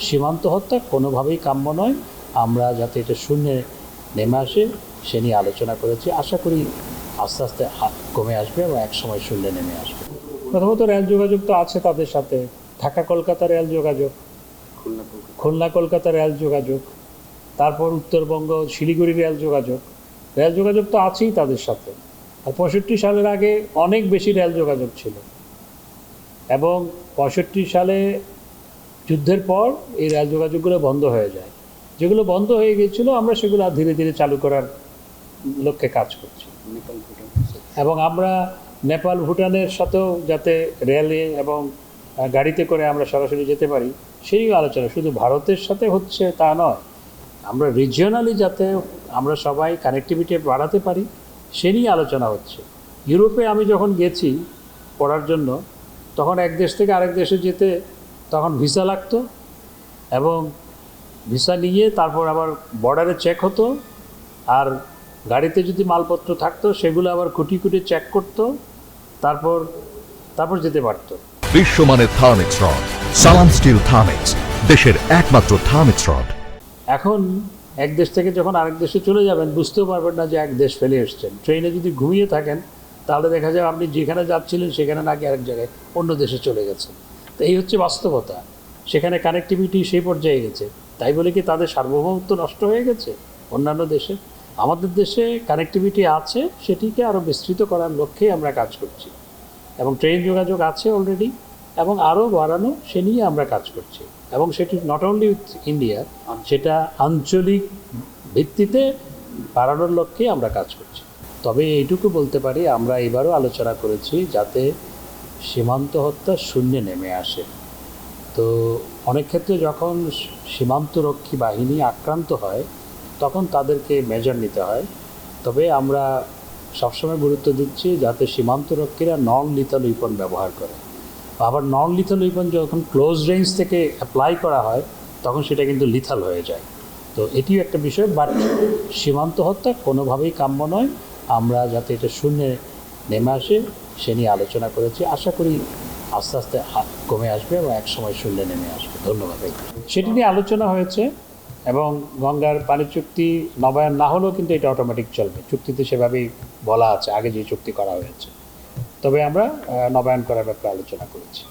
সীমান্ত হত্যা কোনোভাবেই কাম্য নয়। আমরা যাতে এটা শূন্যে নেমে আসে সে নিয়ে আলোচনা করেছি। আশা করি আস্তে আস্তে কমে আসবে এবং একসময় শূন্যে নেমে আসবে। প্রথমত রেল যোগাযোগ তো আছে তাদের সাথে, ঢাকা কলকাতা রেল যোগাযোগ, খুলনা কলকাতা রেল যোগাযোগ, তারপর উত্তরবঙ্গ শিলিগুড়ি রেল যোগাযোগ তো আছেই তাদের সাথে। আর 65 সালের আগে অনেক বেশি রেল যোগাযোগ ছিল এবং 65 সালে যুদ্ধের পর এই রেল যোগাযোগগুলো বন্ধ হয়ে যায়। যেগুলো বন্ধ হয়ে গিয়েছিল আমরা সেগুলো ধীরে ধীরে চালু করার লক্ষ্যে কাজ করছি এবং আমরা নেপাল ভুটানের সাথেও যাতে রেলে এবং গাড়িতে করে আমরা সরাসরি যেতে পারি সেই আলোচনা শুধু ভারতের সাথে হচ্ছে তা নয়, আমরা রিজিওনালি যাতে আমরা সবাই কানেক্টিভিটি বাড়াতে পারি সে নিয়ে আলোচনা হচ্ছে। ইউরোপে আমি যখন গেছি পড়ার জন্য তখন এক দেশ থেকে আরেক দেশে যেতে তখন ভিসা লাগতো এবং ভিসা নিয়ে তারপর আবার বর্ডারে চেক হতো, আর গাড়িতে যদি মালপত্র থাকতো সেগুলো আবার খুঁটি খুঁটি চেক করতো, তারপর যেতে পারতো। বিশ্বমানের থার্মিক্স রড, সালাম স্টিল থার্মিক্স, দেশের একমাত্র থার্মিক্স রড। এখন এক দেশ থেকে যখন আরেক দেশে চলে যাবেন বুঝতেও পারবেন না যে এক দেশ ফেলে এসছেন। ট্রেনে যদি ঘুমিয়ে থাকেন তাহলে দেখা যায় আপনি যেখানে যাচ্ছিলেন সেখানে নাকি আরেক জায়গায় অন্য দেশে চলে গেছেন। তো এই হচ্ছে বাস্তবতা। সেখানে কানেক্টিভিটি সেই পর্যায়ে গেছে, তাই বলে কি তাদের সার্বভৌমত্ব নষ্ট হয়ে গেছে অন্যান্য দেশে? আমাদের দেশে কানেক্টিভিটি আছে, সেটিকে আরও বিস্তৃত করার লক্ষ্যেই আমরা কাজ করছি এবং ট্রেন যোগাযোগ আছে অলরেডি এবং আরও বাড়ানো সে নিয়ে আমরা কাজ করছি এবং সেটি নট অনলি উইথ ইন্ডিয়া, সেটা আঞ্চলিক ভিত্তিতে বাড়ানোর লক্ষ্যে আমরা কাজ করছি। তবে এইটুকু বলতে পারি আমরা এবারও আলোচনা করেছি যাতে সীমান্ত হত্যা শূন্যে নেমে আসে। তো অনেক ক্ষেত্রে যখন সীমান্তরক্ষী বাহিনী আক্রান্ত হয় তখন তাদেরকে মেজার নিতে হয়, তবে আমরা সবসময় গুরুত্ব দিচ্ছি যাতে সীমান্তরক্ষীরা নন লিথাল উইপন ব্যবহার করে। আবার নন লিথাল উইপন যখন ক্লোজ রেঞ্জ থেকে অ্যাপ্লাই করা হয় তখন সেটা কিন্তু লিথাল হয়ে যায়। তো এটিও একটা বিষয়, বাট সীমান্ত হত্যা কোনোভাবেই কাম্য নয়। আমরা যাতে এটা শূন্যে নেমে আসে সে নিয়ে আলোচনা করেছি। আশা করি আস্তে আস্তে কমে আসবে এবং একসময় শূন্যে নেমে আসবে। ধন্যবাদ। সেটি নিয়ে আলোচনা হয়েছে এবং গঙ্গার পানি চুক্তি নবায়ন না হলেও কিন্তু এটা অটোমেটিক চলবে, চুক্তিতে সেভাবেই বলা আছে আগে যে চুক্তি করা হয়েছে। তবে আমরা নবায়ন করার ব্যাপারে আলোচনা করেছি।